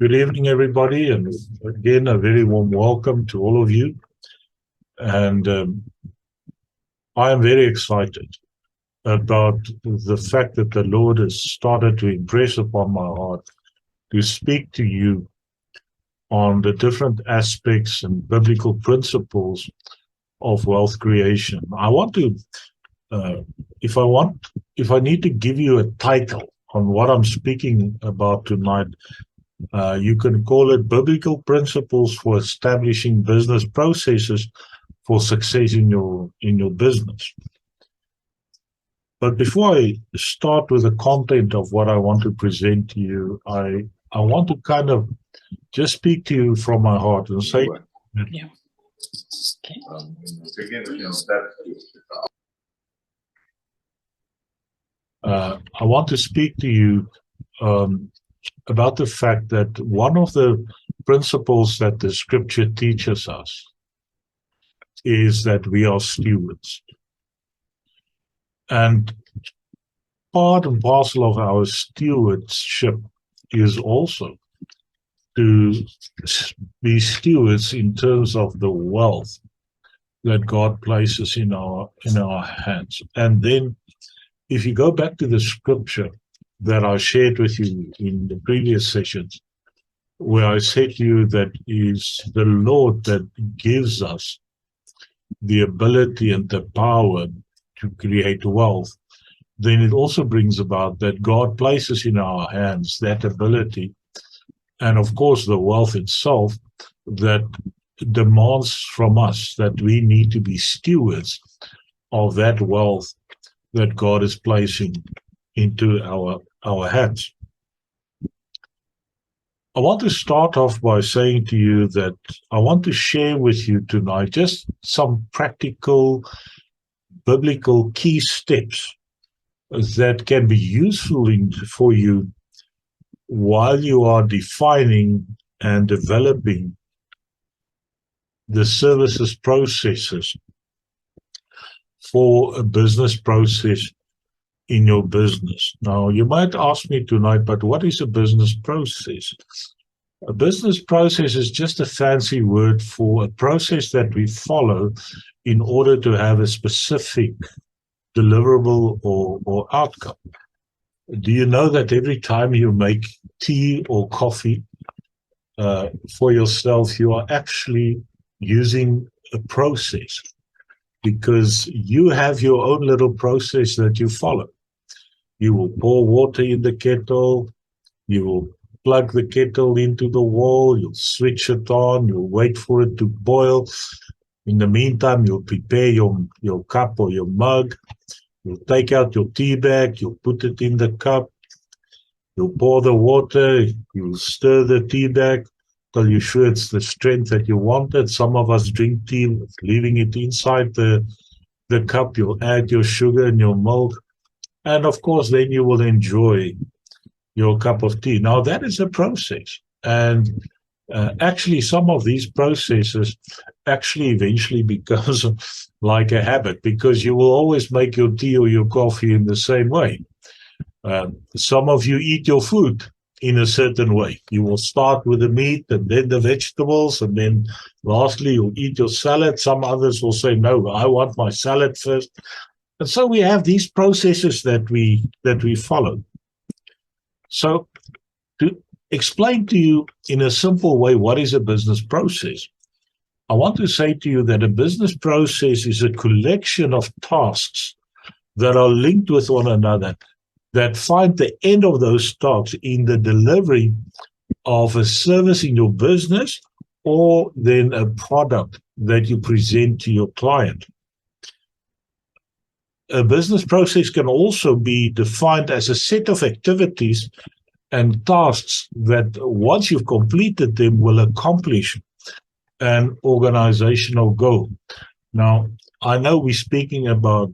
Good evening, everybody, and again, a very warm welcome to all of you. And I am very excited about the fact that the Lord has started to impress upon my heart to speak to you on the different aspects and biblical principles of wealth creation. I want to, if I need to give you a title on what I'm speaking about tonight, you can call it Biblical Principles for Establishing Business Processes for Success in your business. But before I start with the content of what I want to present to you, I want to kind of just speak to you from my heart and say, Yeah. Okay. I want to speak to you about the fact that one of the principles that the scripture teaches us is that we are stewards. And part and parcel of our stewardship is also to be stewards in terms of the wealth that God places in our hands. And then if you go back to the scripture that I shared with you in the previous sessions, where I said to you that is the Lord that gives us the ability and the power to create wealth, then it also brings about that God places in our hands that ability, and of course the wealth itself, that demands from us that we need to be stewards of that wealth that God is placing into our hands. I want to start off by saying to you that I want to share with you tonight just some practical biblical key steps that can be useful for you while you are defining and developing the services processes for a business process in your business. Now, you might ask me tonight, but what is a business process? A business process is just a fancy word for a process that we follow in order to have a specific deliverable or outcome. Do you know that every time you make tea or coffee for yourself, you are actually using a process, because you have your own little process that you follow. You will pour water in the kettle, you will plug the kettle into the wall, you'll switch it on, you'll wait for it to boil. In the meantime, you'll prepare your cup or your mug, you'll take out your tea bag, you'll put it in the cup, you'll pour the water, you'll stir the tea bag till you're sure it's the strength that you wanted. Some of us drink tea leaving it inside the cup. You'll add your sugar and your milk, and of course then you will enjoy your cup of tea. Now that is a process, and actually some of these processes actually eventually becomes like a habit, because you will always make your tea or your coffee in the same way. Some of you eat your food in a certain way. You will start with the meat and then the vegetables, and then lastly you'll eat your salad. Some others will say, no, I want my salad first. And so we have these processes that we follow. So to explain to you in a simple way what is a business process, I want to say to you that a business process is a collection of tasks that are linked with one another, that find the end of those tasks in the delivery of a service in your business, or then a product that you present to your client. A business process can also be defined as a set of activities and tasks that once you've completed them will accomplish an organizational goal. Now, I know we're speaking about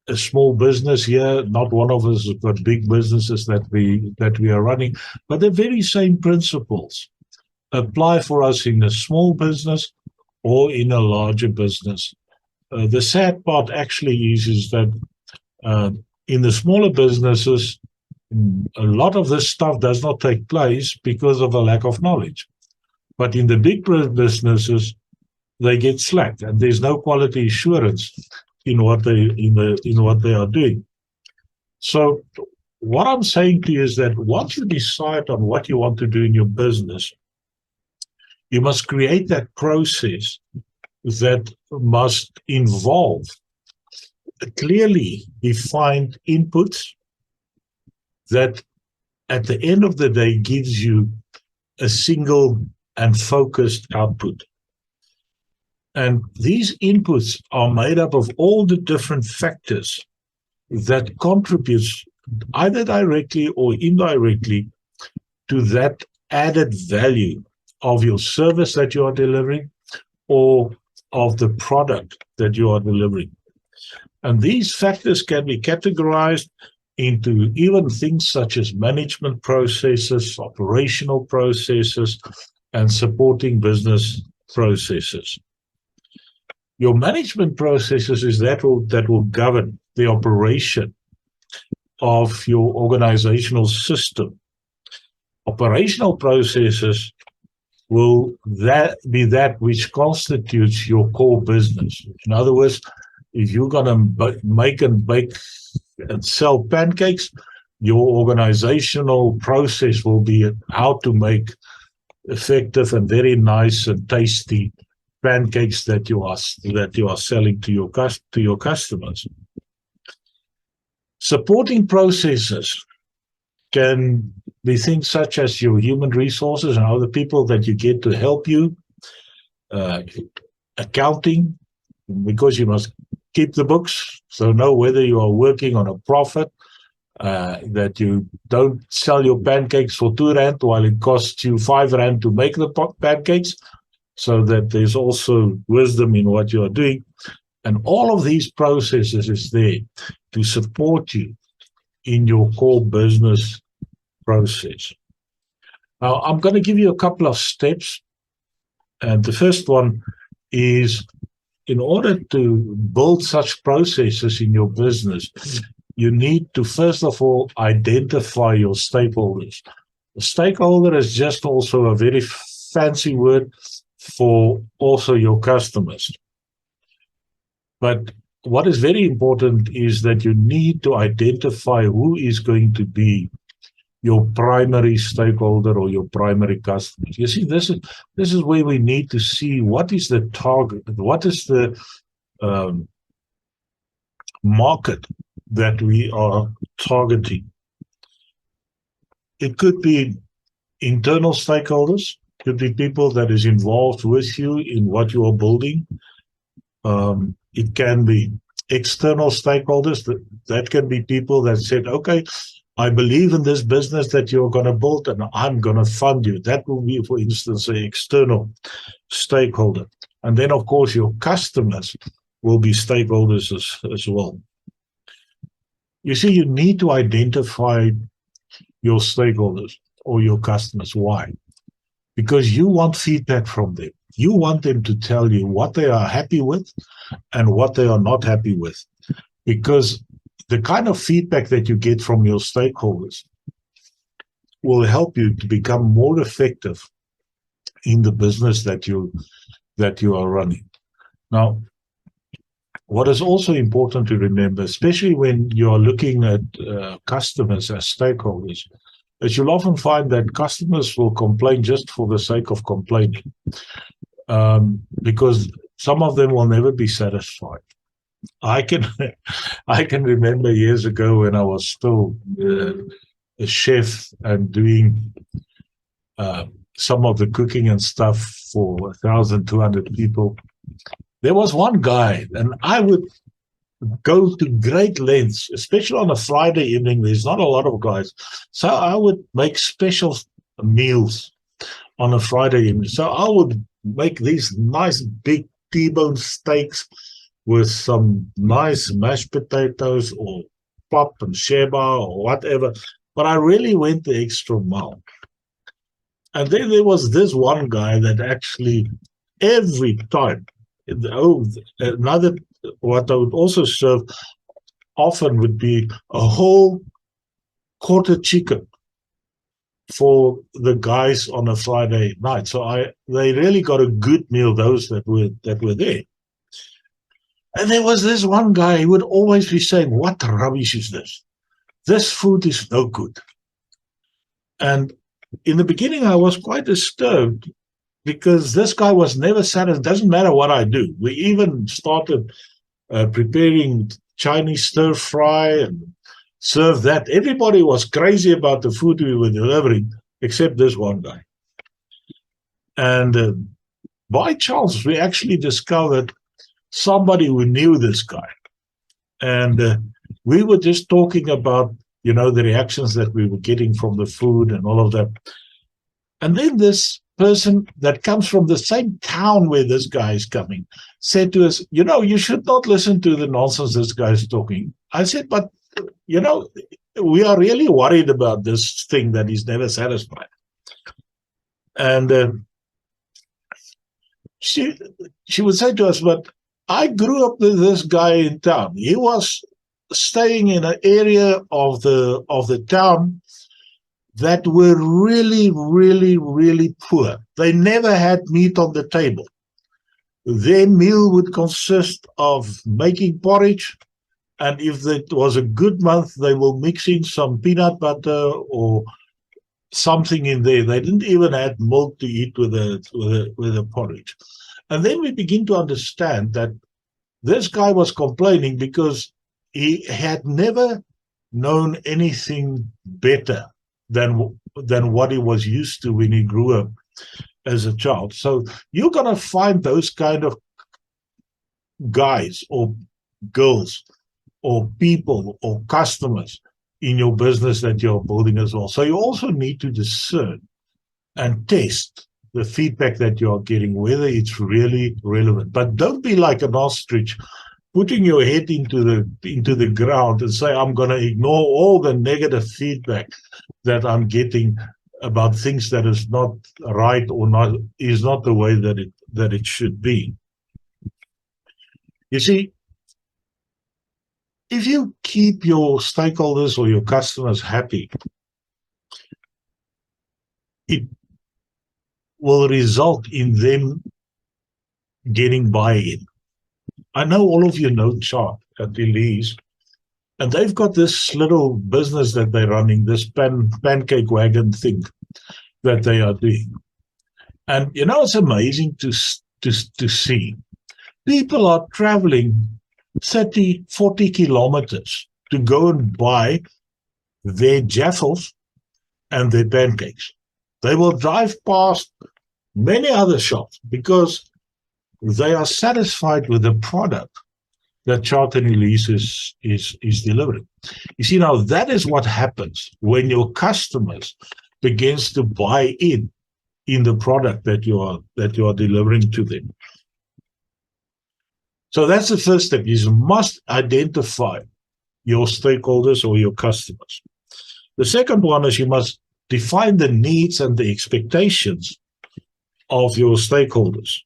a small business here. Not one of us has got big businesses that we are running, but the very same principles apply for us in a small business or in a larger business. The sad part actually is that in the smaller businesses, A lot of this stuff does not take place because of a lack of knowledge. But in the big businesses, they get slack, and there's no quality assurance in what they are doing. So what I'm saying to you is that once you decide on what you want to do in your business, you must create that process that must involve clearly defined inputs that at the end of the day gives you a single and focused output. And these inputs are made up of all the different factors that contributes either directly or indirectly to that added value of your service that you are delivering or of the product that you are delivering. And these factors can be categorized into even things such as management processes, operational processes, and supporting business processes. Your management processes is that will govern the operation of your organizational system. Operational processes will be that which constitutes your core business. In other words, if you're going to make and bake and sell pancakes, your organizational process will be how to make effective and very nice and tasty pancakes that you are selling to your customers. Supporting processes can be things such as your human resources and other people that you get to help you, accounting, because you must keep the books, so know whether you are working on a profit, that you don't sell your pancakes for R2 while it costs you R5 to make the pancakes, so that there's also wisdom in what you are doing. And all of these processes is there to support you in your core business process. Now, I'm going to give you a couple of steps. And the first one is, in order to build such processes in your business, you need to, first of all, identify your stakeholders. A stakeholder is just also a very fancy word for also your customers. But what is very important is that you need to identify who is going to be your primary stakeholder or your primary customers. You see, this is where we need to see what is the target, what is the market that we are targeting. It could be internal stakeholders, could be people that is involved with you in what you are building. It can be external stakeholders. That can be people that said, okay, I believe in this business that you're going to build and I'm going to fund you. That will be, for instance, an external stakeholder. And then, of course, your customers will be stakeholders as well. You see, you need to identify your stakeholders or your customers. Why? Because you want feedback from them. You want them to tell you what they are happy with and what they are not happy with. Because the kind of feedback that you get from your stakeholders will help you to become more effective in the business that you are running. Now, what is also important to remember, especially when you are looking at customers as stakeholders, is you'll often find that customers will complain just for the sake of complaining, because some of them will never be satisfied. I can remember years ago when I was still a chef and doing some of the cooking and stuff for 1,200 people. There was one guy, and I would go to great lengths, especially on a Friday evening. There's not a lot of guys, so I would make special meals on a Friday evening. So I would make these nice big T-bone steaks with some nice mashed potatoes or pop and sheba or whatever. But I really went the extra mile. And then there was this one guy that actually every time, another, what I would also serve often would be a whole quarter chicken for the guys on a Friday night. So they really got a good meal, those that were there. And there was this one guy who would always be saying, "What rubbish is this? This food is no good." And in the beginning, I was quite disturbed because this guy was never satisfied. It doesn't matter what I do. We even started preparing Chinese stir fry and serve that. Everybody was crazy about the food we were delivering, except this one guy. And by chance, we actually discovered somebody who knew this guy. And we were just talking about, the reactions that we were getting from the food and all of that. And then this person that comes from the same town where this guy is coming said to us, "You should not listen to the nonsense this guy is talking." I said, "But, we are really worried about this thing that he's never satisfied." And she would say to us, "But I grew up with this guy in town. He was staying in an area of the town that were really, really, really poor. They never had meat on the table. Their meal would consist of making porridge, and if it was a good month, they will mix in some peanut butter or something in there. They didn't even add milk to eat with the porridge." And then we begin to understand that this guy was complaining because he had never known anything better than what he was used to when he grew up as a child. So you're going to find those kind of guys or girls or people or customers in your business that you're building as well. So you also need to discern and test the feedback that you are getting, whether it's really relevant. But don't be like an ostrich putting your head into the ground and say, "I'm going to ignore all the negative feedback that I'm getting about things that is not right or is not the way that it should be." You see, if you keep your stakeholders or your customers happy, it will result in them getting buy-in. I know all of you know Chart at Elise, and they've got this little business that they're running, this pancake wagon thing that they are doing. And it's amazing to see. People are traveling 30, 40 kilometers to go and buy their jaffles and their pancakes. They will drive past many other shops because they are satisfied with the product that Chart and Elise is delivering. You see, now that is what happens when your customers begins to buy in the product that you are delivering to them. So that's the first step. You must identify your stakeholders or your customers. The second one is you must define the needs and the expectations of your stakeholders.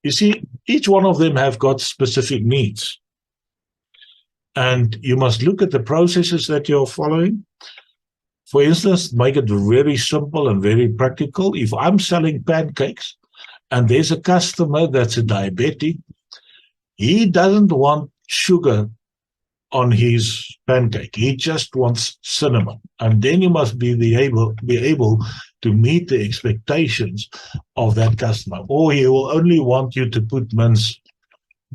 You see, each one of them have got specific needs. And you must look at the processes that you're following. For instance, make it very simple and very practical. If I'm selling pancakes and there's a customer that's a diabetic, he doesn't want sugar on his pancake. He just wants cinnamon. And then you must be able to meet the expectations of that customer. Or he will only want you to put mince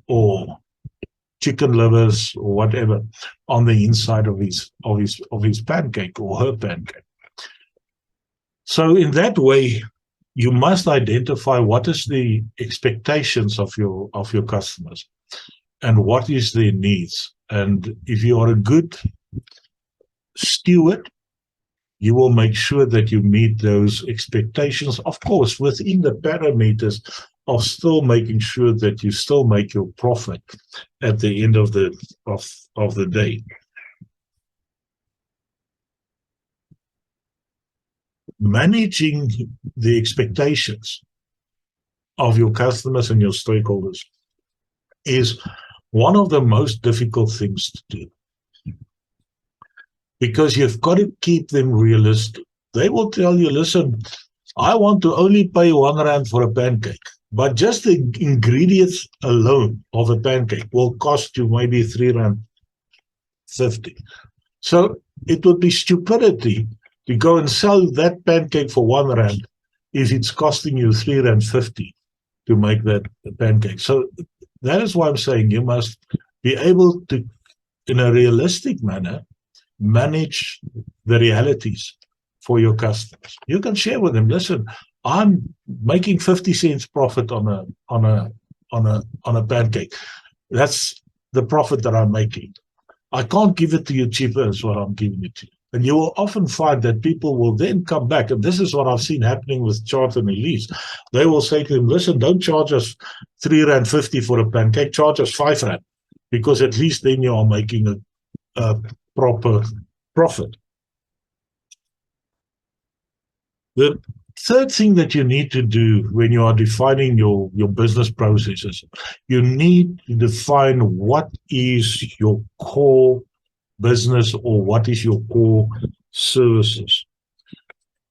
or chicken livers or whatever on the inside of his pancake or her pancake. So in that way, you must identify what is the expectations of your customers and what is their needs. And if you are a good steward, you will make sure that you meet those expectations, of course, within the parameters of still making sure that you still make your profit at the end of the day. Managing the expectations of your customers and your stakeholders is one of the most difficult things to do. because you've got to keep them realistic. They will tell you, listen, I want to only pay R1 for a pancake, but just the ingredients alone of a pancake will cost you maybe R3.50. So it would be stupidity to go and sell that pancake for R1 if it's costing you R3.50 to make that pancake. So that is why I'm saying you must be able to, in a realistic manner, manage the realities for your customers. You can share with them, listen, I'm making 50 cents profit on a pancake. That's the profit that I'm making. I can't give it to you cheaper as what I'm giving it to you. And you will often find that people will then come back, and this is what I've seen happening with Charlton Elise. They will say to them, listen, don't charge us R3.50 for a pancake, charge us R5, because at least then you are making a proper profit. The third thing that you need to do when you are defining your business processes, you need to define what is your core business or what is your core services.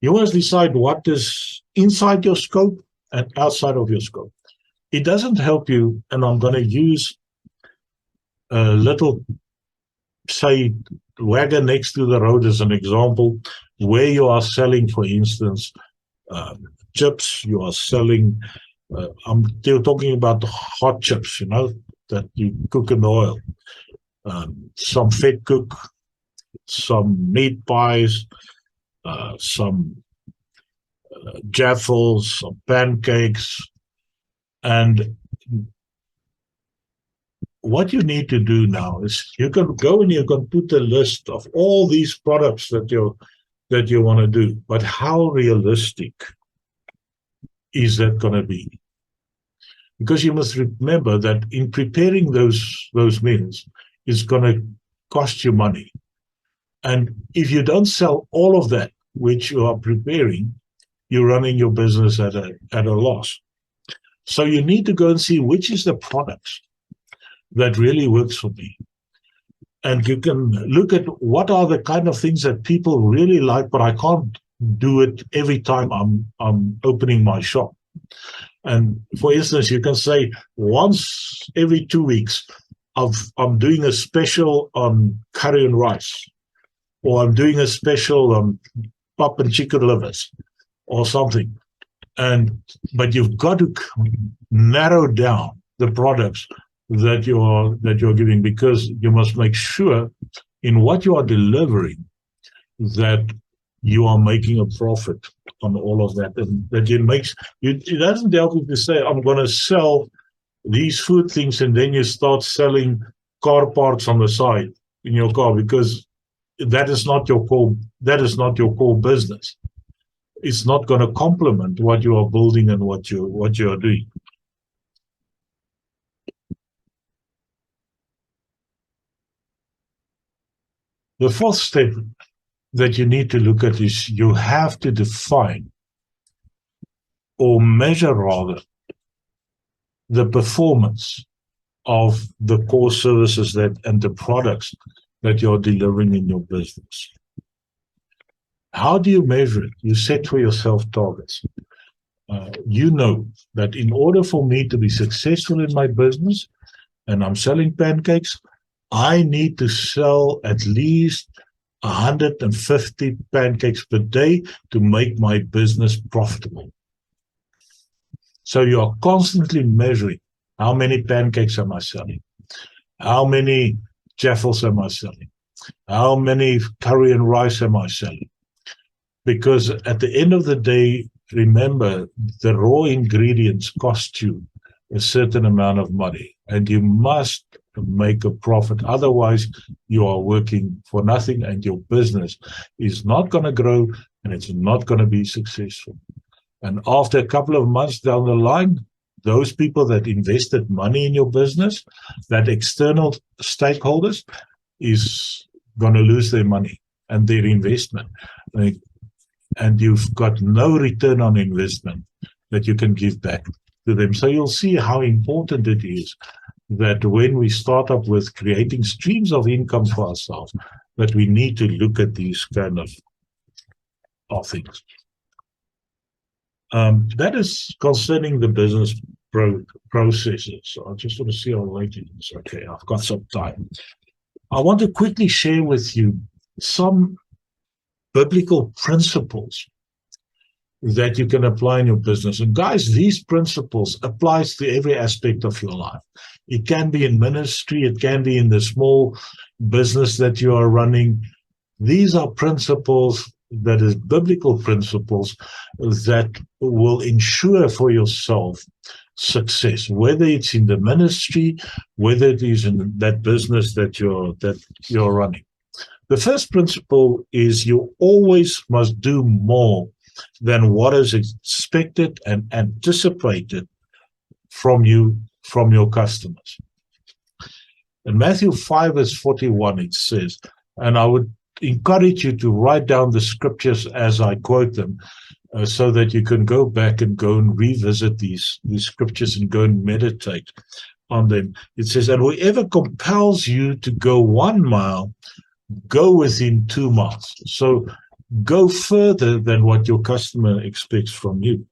You must decide what is inside your scope and outside of your scope. It doesn't help you, and I'm going to use a little, say, wagon next to the road as an example, where you are selling, for instance, chips, you are selling, I'm still talking about the hot chips, you know, that you cook in oil, some fat cook, some meat pies, some jaffles, some pancakes, and what you need to do now is you can go and you can put a list of all these products that you want to do, but how realistic is that going to be? Because you must remember that in preparing those meals, it's going to cost you money. And if you don't sell all of that which you are preparing, you're running your business at a loss. So you need to go and see which is the products that really works for me. And you can look at what are the kind of things that people really like, but I can't do it every time I'm opening my shop. And for instance, you can say once every 2 weeks, I'm doing a special on curry and rice, or I'm doing a special on pap and chicken livers or something. But you've got to narrow down the products that you're giving, because you must make sure in what you are delivering that you are making a profit on all of that, and that it doesn't help you to say I'm going to sell these food things and then you start selling car parts on the side in your car, because that is not your core business. It's not going to complement what you are building and what you are doing. The fourth step that you need to look at is you have to define or measure rather the performance of the core services and the products that you're delivering in your business. How do you measure it? You set for yourself targets. You know that in order for me to be successful in my business, and I'm selling pancakes, I need to sell at least 150 pancakes per day to make my business profitable. So you are constantly measuring how many pancakes am I selling, how many jaffles am I selling, how many curry and rice am I selling. Because at the end of the day, remember, the raw ingredients cost you a certain amount of money, and you must make a profit. Otherwise, you are working for nothing, and your business is not going to grow, and it's not going to be successful. And after a couple of months down the line, those people that invested money in your business, that external stakeholders, is going to lose their money and their investment. And you've got no return on investment that you can give back to them. So you'll see how important it is that when we start up with creating streams of income for ourselves, that we need to look at these kind of things. That is concerning the business processes. So I just want to see how late it is. Okay, I've got some time. I want to quickly share with you some biblical principles that you can apply in your business. And guys, these principles applies to every aspect of your life. It can be in ministry, it can be in the small business that you are running. These are principles, that is biblical principles, that will ensure for yourself success, whether it's in the ministry, whether it is in that business that you're running. The first principle is you always must do more than what is expected and anticipated from you, from your customers. In Matthew 5 verse 41, it says, and I would encourage you to write down the scriptures as I quote them, so that you can go back and go and revisit these scriptures and go and meditate on them. It says, and whoever compels you to go 1 mile, go with him 2 miles. So go further than what your customer expects from you.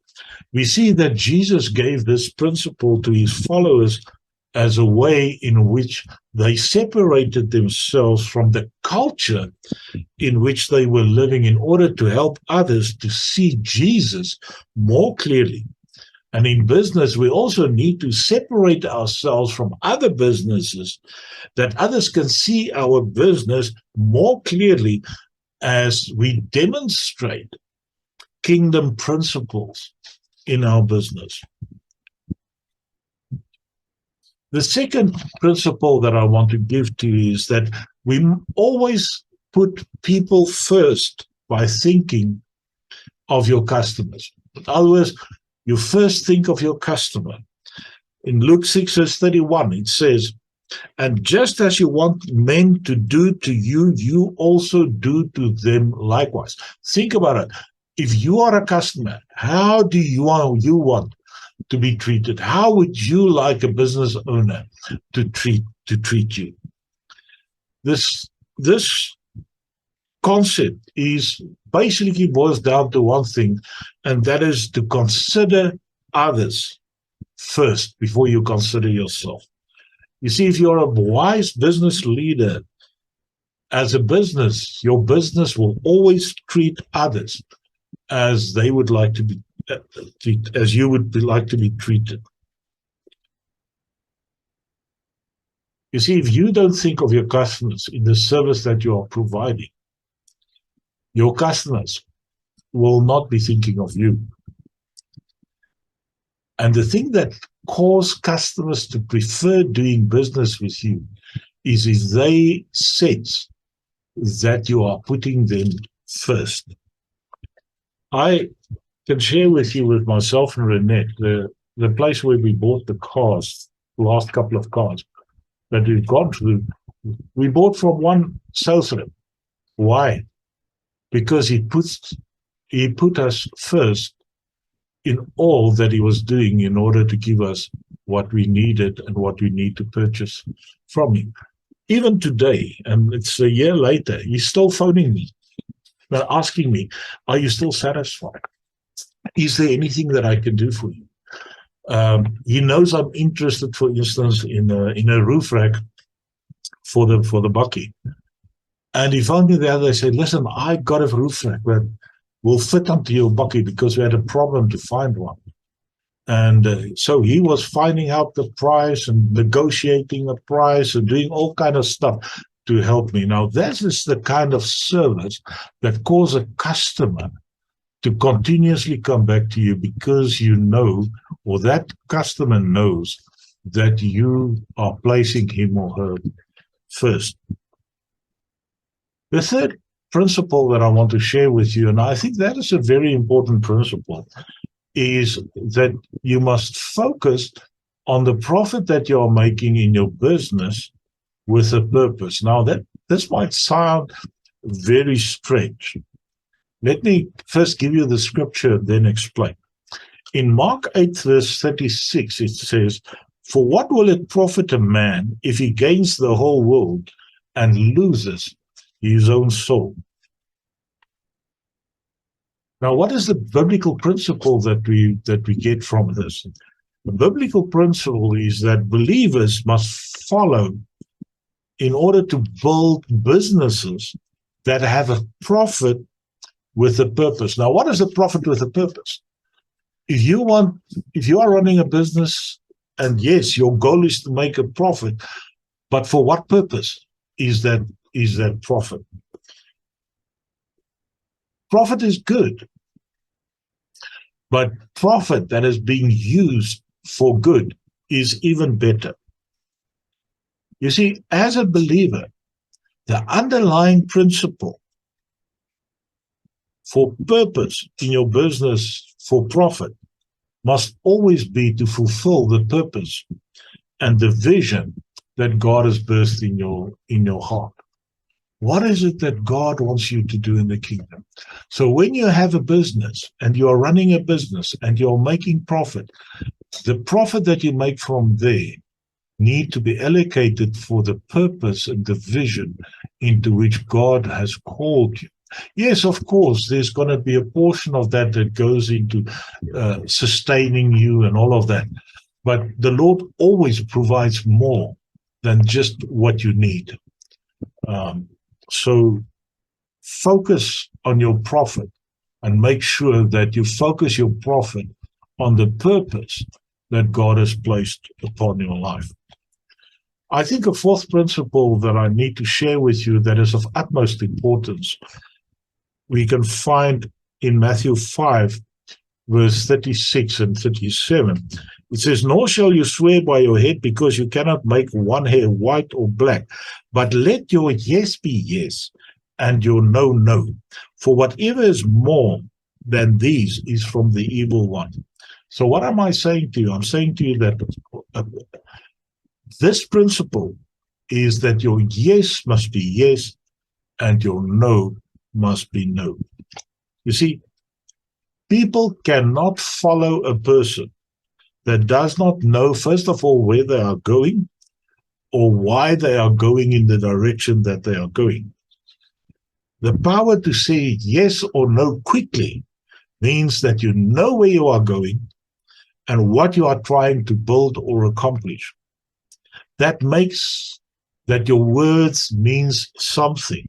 We see that Jesus gave this principle to his followers as a way in which they separated themselves from the culture in which they were living in order to help others to see Jesus more clearly. And in business, we also need to separate ourselves from other businesses, that others can see our business more clearly as we demonstrate kingdom principles in our business. The second principle that I want to give to you is that we always put people first by thinking of your customers. In other words, you first think of your customer. In Luke 6 verse 31, it says, and just as you want men to do to you, you also do to them likewise. Think about it. If you are a customer, how do you want to be treated? How would you like a business owner to treat you? This concept is basically boils down to one thing, and that is to consider others first before you consider yourself. You see, if you're a wise business leader, as a business, your business will always treat others as they would like to be as you would like to be treated. You see, if you don't think of your customers in the service that you are providing, your customers will not be thinking of you. And the thing that causes customers to prefer doing business with you is if they sense that you are putting them first. I can share with you, with myself and Renette, the place where we bought the cars, last couple of cars that we've gone through, we bought from one sales rep. Why? Because he put us first in all that he was doing in order to give us what we needed and what we need to purchase from him. Even today, and it's a year later, he's still phoning me, asking me, are you still satisfied? Is there anything that I can do for you? He knows I'm interested, for instance, in a roof rack for the bucky. And he phoned me the other day, said, listen, I got a roof rack that will fit onto your bucky because we had a problem to find one. And so he was finding out the price and negotiating the price and doing all kind of stuff to help me. Now, that is the kind of service that causes a customer to continuously come back to you because you know, or that customer knows, that you are placing him or her first. The third principle that I want to share with you, and I think that is a very important principle, is that you must focus on the profit that you are making in your business with a purpose. Now, this might sound very strange. Let me first give you the scripture, then explain. In Mark 8, verse 36, it says, for what will it profit a man if he gains the whole world and loses his own soul. Now, what is the biblical principle that we get from this? The biblical principle is that believers must follow in order to build businesses that have a profit with a purpose. Now, what is a profit with a purpose? If you are running a business, and yes, your goal is to make a profit, but for what purpose is that profit? Profit is good, but profit that is being used for good is even better. You see, as a believer, the underlying principle for purpose in your business for profit must always be to fulfill the purpose and the vision that God has birthed in your heart. What is it that God wants you to do in the kingdom? So when you have a business and you are running a business and you're making profit, the profit that you make from there need to be allocated for the purpose and the vision into which God has called you. Yes, of course, there's going to be a portion of that that goes into sustaining you and all of that. But the Lord always provides more than just what you need. So focus on your profit and make sure that you focus your profit on the purpose that God has placed upon your life. I think a fourth principle that I need to share with you that is of utmost importance, we can find in Matthew 5, verse 36 and 37. It says, "Nor shall you swear by your head, because you cannot make one hair white or black. But let your yes be yes, and your no, no. For whatever is more than these is from the evil one." So what am I saying to you? I'm saying to you that this principle is that your yes must be yes, and your no must be no. You see, people cannot follow a person that does not know, first of all, where they are going or why they are going in the direction that they are going. The power to say yes or no quickly means that you know where you are going and what you are trying to build or accomplish. That makes that your words means something.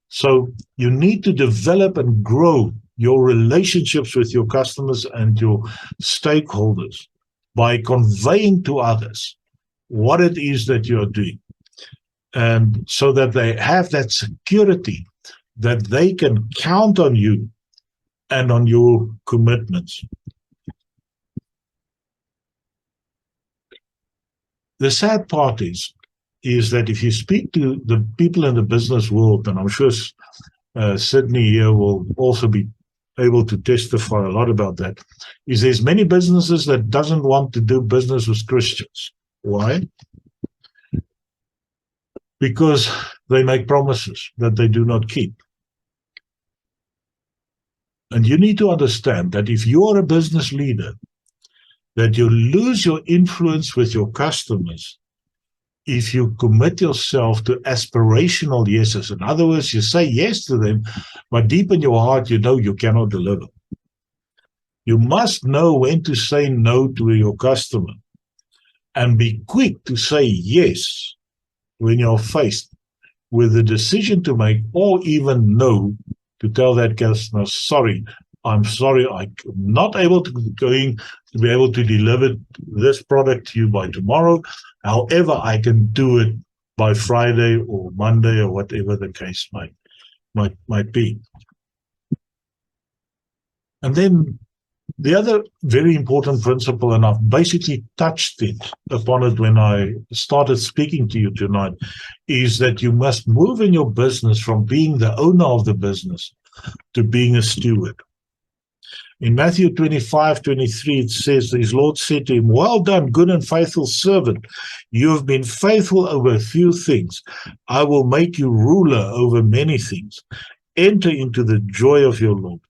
So you need to develop and grow your relationships with your customers and your stakeholders by conveying to others what it is that you are doing. And so that they have that security that they can count on you and on your commitments. The sad part is that if you speak to the people in the business world, and I'm sure Sydney here will also be able to testify a lot about that, is there's many businesses that doesn't want to do business with Christians. Why? Because they make promises that they do not keep. And you need to understand that if you are a business leader, that you lose your influence with your customers if you commit yourself to aspirational yeses. In other words, you say yes to them, but deep in your heart, you know you cannot deliver. You must know when to say no to your customer and be quick to say yes when you're faced with a decision to make, or even no, to tell that customer, sorry, I'm sorry, I'm not able to be able to deliver this product to you by tomorrow. However, I can do it by Friday or Monday or whatever the case might be. And then the other very important principle, and I've basically touched upon it when I started speaking to you tonight, is that you must move in your business from being the owner of the business to being a steward. In Matthew 25:23, it says, his Lord said to him, "Well done, good and faithful servant. You have been faithful over a few things. I will make you ruler over many things. Enter into the joy of your Lord."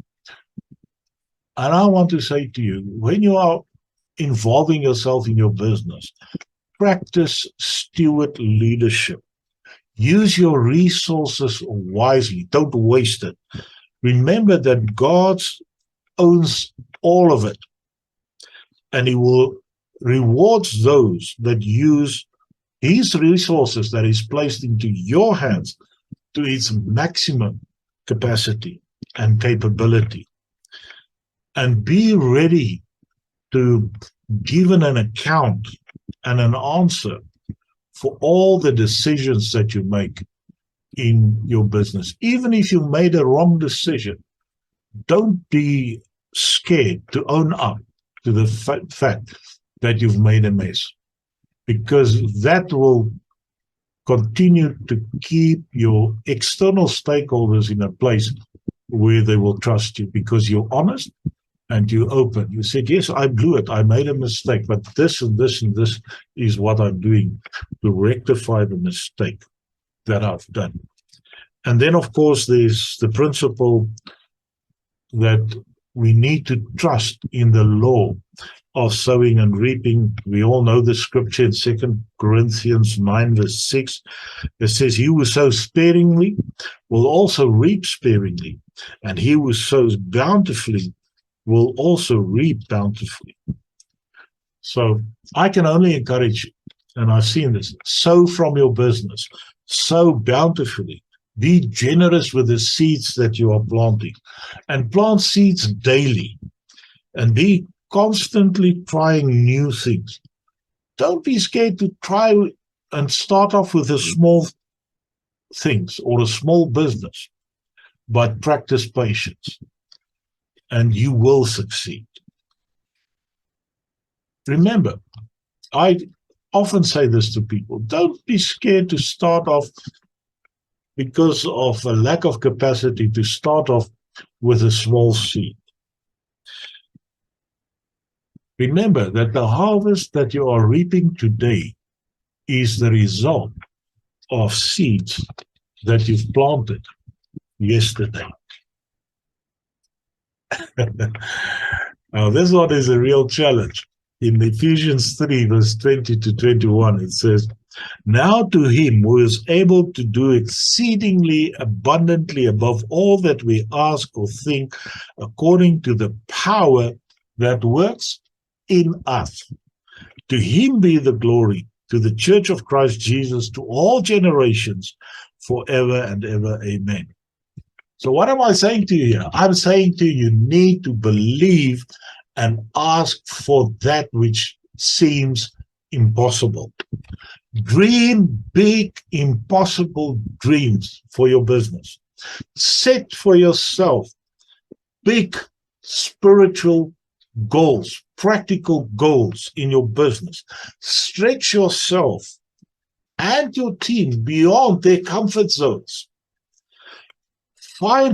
And I want to say to you, when you are involving yourself in your business, practice steward leadership. Use your resources wisely. Don't waste it. Remember that God owns all of it, and He will reward those that use His resources that He's placed into your hands to its maximum capacity and capability. And be ready to give an account and an answer for all the decisions that you make in your business. Even if you made a wrong decision, don't be scared to own up to the fact that you've made a mess, because that will continue to keep your external stakeholders in a place where they will trust you, because you're honest and you're open. You said, yes, I blew it. I made a mistake, but this and this and this is what I'm doing to rectify the mistake that I've done. And then, of course, there's the principle that we need to trust in the law of sowing and reaping. We all know the scripture in 2 Corinthians 9, verse 6. It says, he who sows sparingly will also reap sparingly, and he who sows bountifully will also reap bountifully. So I can only encourage you, and I've seen this, sow from your business, sow bountifully. Be generous with the seeds that you are planting, and plant seeds daily, and be constantly trying new things. Don't be scared to try and start off with the small things or a small business, but practice patience, and you will succeed. Remember, I often say this to people, don't be scared to start off because of a lack of capacity to start off with a small seed. Remember that the harvest that you are reaping today is the result of seeds that you've planted yesterday. Now, this one is a real challenge. In Ephesians 3, verse 20 to 21, it says, now to him who is able to do exceedingly abundantly above all that we ask or think, according to the power that works in us. To him be the glory, to the church of Christ Jesus, to all generations, forever and ever. Amen. So what am I saying to you here? I'm saying to you, you need to believe and ask for that which seems impossible. Dream big, impossible dreams for your business. Set for yourself big spiritual goals, practical goals in your business. Stretch yourself and your team beyond their comfort zones.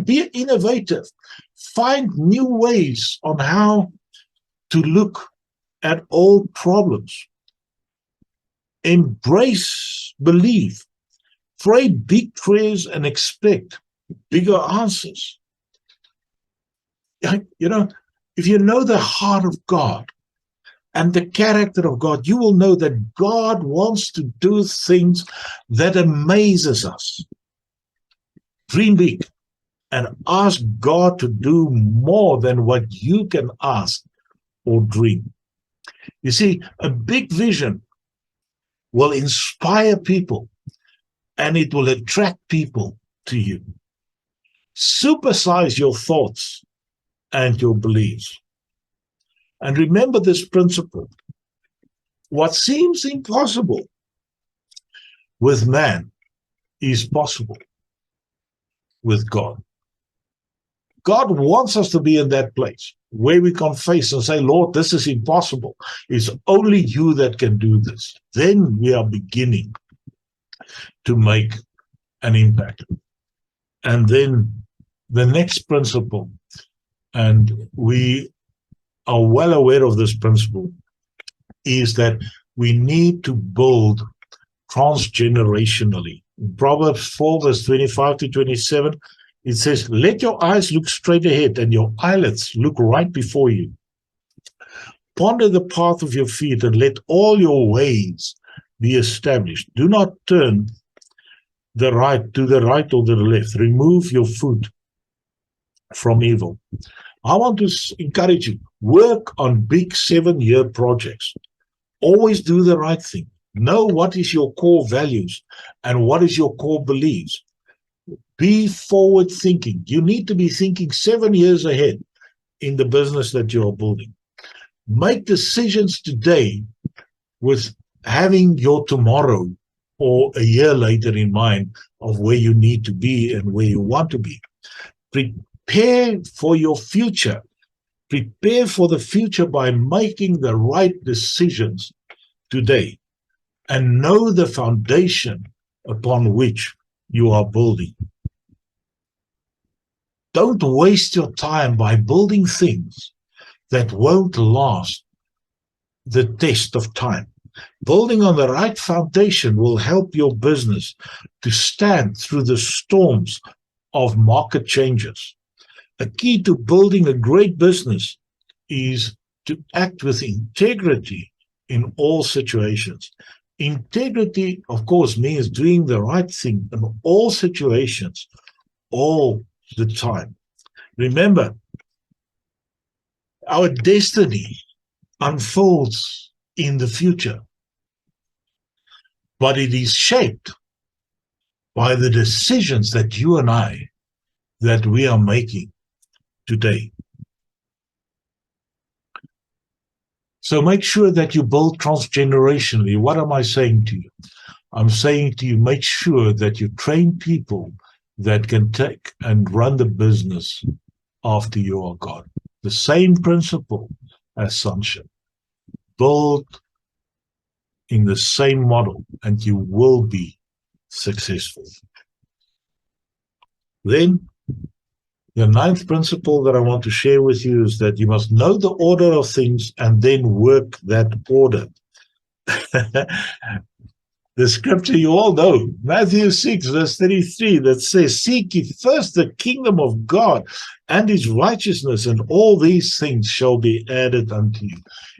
Be innovative. Find new ways on how to look at old problems. Embrace belief. Pray big prayers and expect bigger answers. You know, if you know the heart of God and the character of God, you will know that God wants to do things that amazes us. Dream big and ask God to do more than what you can ask or dream. You see, a big vision will inspire people and it will attract people to you. Supersize your thoughts and your beliefs. And remember this principle. What seems impossible with man is possible with God. God wants us to be in that place where we confess and say, Lord, this is impossible. It's only you that can do this. Then we are beginning to make an impact. And then the next principle, and we are well aware of this principle, is that we need to build transgenerationally. In Proverbs 4, verse 25 to 27, it says, let your eyes look straight ahead and your eyelids look right before you. Ponder the path of your feet and let all your ways be established. Do not turn the right, to the right or the left. Remove your foot from evil. I want to encourage you, work on big 7-year projects. Always do the right thing. Know what is your core values and what is your core beliefs. Be forward thinking. You need to be thinking 7 years ahead in the business that you're building. Make decisions today with having your tomorrow or a year later in mind of where you need to be and where you want to be. Prepare for your future. Prepare for the future by making the right decisions today, and know the foundation upon which you are building. Don't waste your time by building things that won't last the test of time. Building on the right foundation will help your business to stand through the storms of market changes. A key to building a great business is to act with integrity in all situations. Integrity, of course, means doing the right thing in all situations, all the time. Remember, our destiny unfolds in the future, but it is shaped by the decisions that you and I, that we are making today. So make sure that you build transgenerationally. What am I saying to you? I'm saying to you, make sure that you train people that can take and run the business after you are gone. The same principle as sonship. Build in the same model and you will be successful. Then, the 9th principle that I want to share with you is that you must know the order of things and then work that order. The scripture you all know, Matthew 6, verse 33, that says, "Seek ye first the kingdom of God and his righteousness, and all these things shall be added unto you."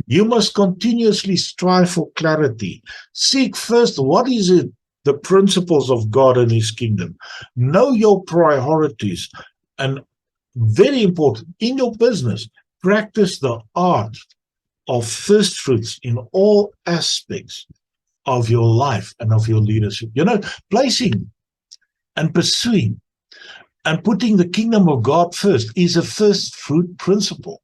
You must continuously strive for clarity. Seek first what is it, the principles of God and his kingdom. Know your priorities, and very important, in your business, practice the art of first fruits in all aspects of your life and of your leadership. You know, placing and pursuing and putting the kingdom of God first is a first fruit principle.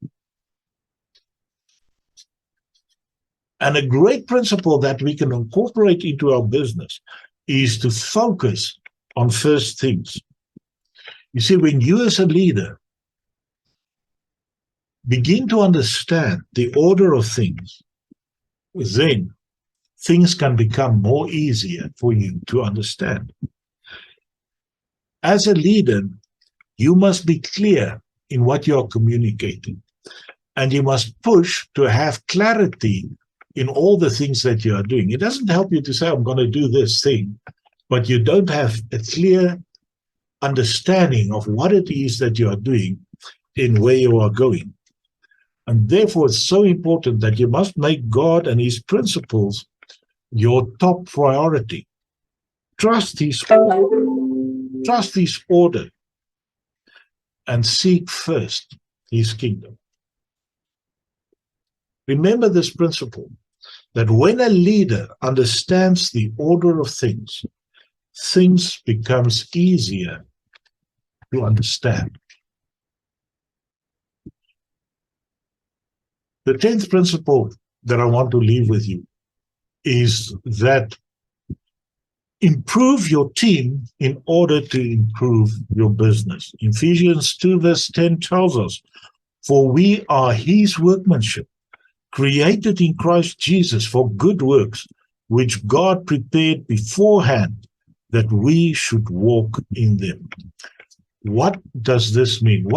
And a great principle that we can incorporate into our business is to focus on first things. You see, when you as a leader begin to understand the order of things, then things can become more easier for you to understand. As a leader, you must be clear in what you are communicating, and you must push to have clarity in all the things that you are doing. It doesn't help you to say, I'm going to do this thing, but you don't have a clear understanding of what it is that you are doing and where you are going. And therefore, it's so important that you must make God and his principles your top priority. Trust his order and seek first his kingdom. Remember this principle, that when a leader understands the order of things, things becomes easier to understand. The 10th principle that I want to leave with you is that improve your team in order to improve your business. Ephesians 2 verse 10 tells us, "For we are his workmanship, created in Christ Jesus for good works, which God prepared beforehand that we should walk in them." What does this mean?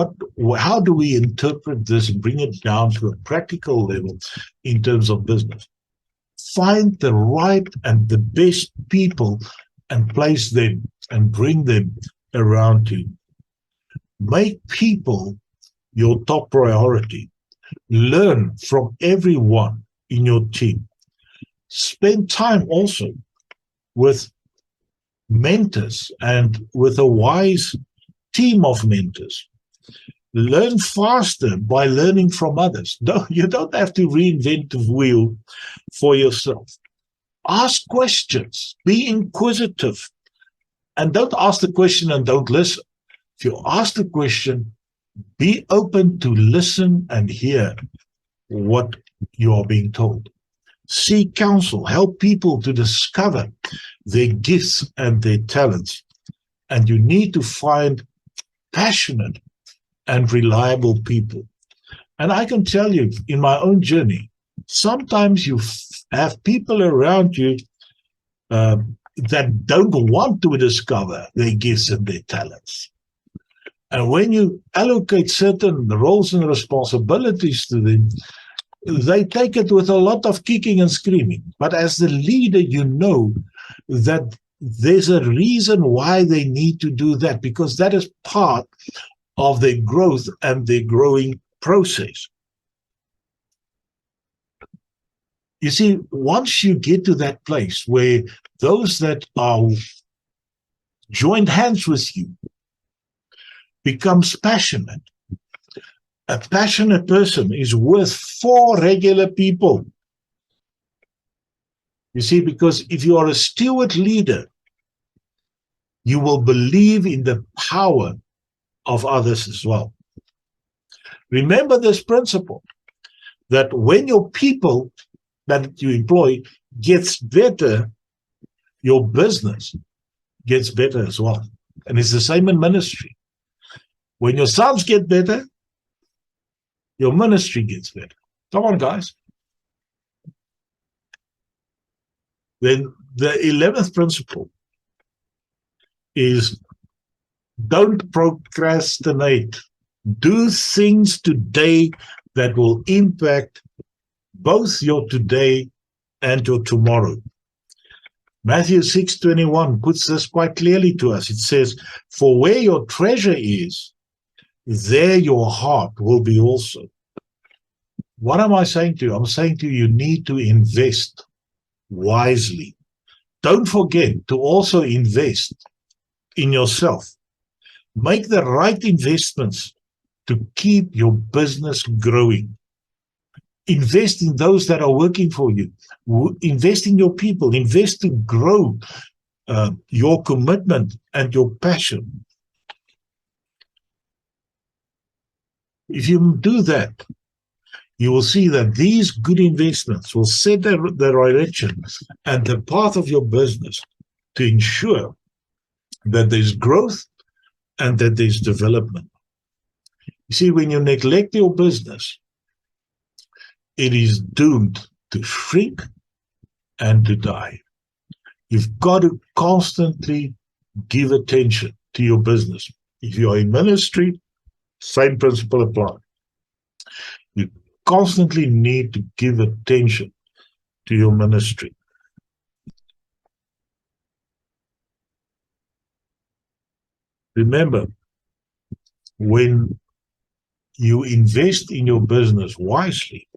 How do we interpret this and bring it down to a practical level in terms of business? Find the right and the best people and place them and bring them around you. Make people your top priority. Learn from everyone in your team. Spend time also with mentors and with a wise team of mentors. Learn faster by learning from others. No, you don't have to reinvent the wheel for yourself. Ask questions, be inquisitive, and don't ask the question and don't listen. If you ask the question, be open to listen and hear what you are being told. Seek counsel, help people to discover their gifts and their talents. And you need to find passionate and reliable people. And I can tell you, in my own journey, sometimes you have people around you that don't want to discover their gifts and their talents. And when you allocate certain roles and responsibilities to them, they take it with a lot of kicking and screaming. But as the leader, you know that there's a reason why they need to do that, because that is part of their growth and their growing process. You see, once you get to that place where those that are joined hands with you becomes passionate, a passionate person is worth 4 regular people. You see, because if you are a steward leader, you will believe in the power of others as well. Remember this principle, that when your people that you employ gets better, your business gets better as well. And it's the same in ministry. When your sons get better, your ministry gets better. Come on, guys. Then the 11th principle is don't procrastinate. Do things today that will impact both your today and your tomorrow. Matthew 6:21 puts this quite clearly to us. It says, for where your treasure is, there your heart will be also. What am I saying to you? I'm saying to you, you need to invest wisely. Don't forget to also invest in yourself. Make the right investments to keep your business growing. Invest in those that are working for you. Invest in your people. Invest to grow your commitment and your passion. If you do that, you will see that these good investments will set the direction and the path of your business to ensure that there's growth and that there's development. You see, when you neglect your business, it is doomed to shrink and to die. You've got to constantly give attention to your business. If you are in ministry, same principle applies. You constantly need to give attention to your ministry. Remember, when you invest in your business wisely,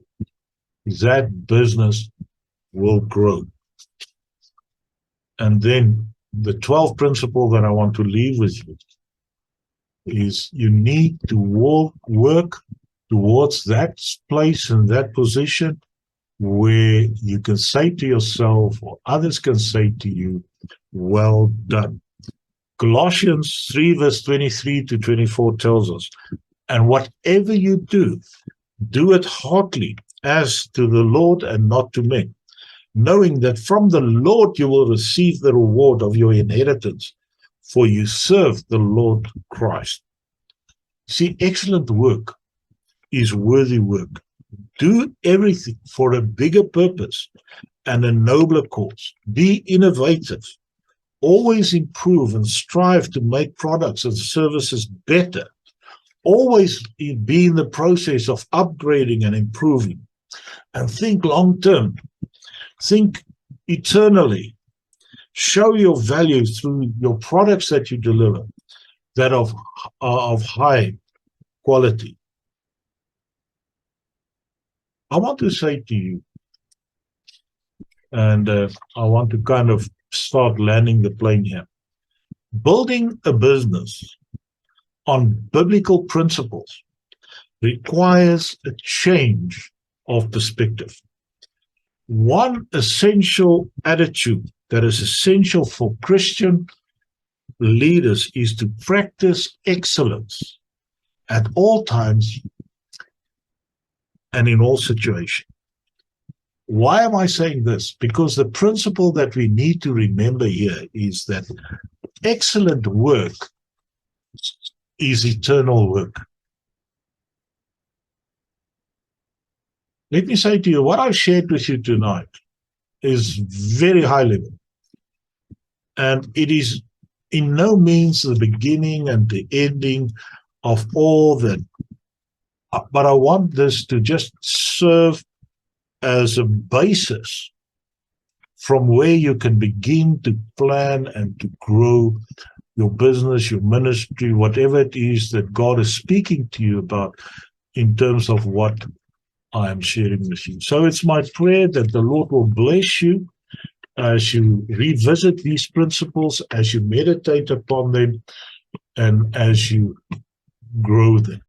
that business will grow. And then the 12th principle that I want to leave with you is you need to work towards that place and that position where you can say to yourself, or others can say to you, well done. Colossians 3 verse 23 to 24 tells us, and whatever you do, do it heartily as to the Lord and not to men, knowing that from the Lord you will receive the reward of your inheritance, for you serve the Lord Christ. See, excellent work is worthy work. Do everything for a bigger purpose and a nobler cause. Be innovative. Always improve and strive to make products and services better. Always be in the process of upgrading and improving. And think long term. Think eternally. Show your value through your products that you deliver that are of high quality. I want to say to you, and I want to kind of start landing the plane here. Building a business on biblical principles requires a change of perspective. One essential attitude that is essential for Christian leaders is to practice excellence at all times and in all situations. Why am I saying this? Because the principle that we need to remember here is that excellent work is eternal work. Let me say to you, what I've shared with you tonight is very high level. And it is in no means the beginning and the ending of all that. But I want this to just serve as a basis from where you can begin to plan and to grow your business, your ministry, whatever it is that God is speaking to you about in terms of what I am sharing with you. So it's my prayer that the Lord will bless you as you revisit these principles, as you meditate upon them, and as you grow them.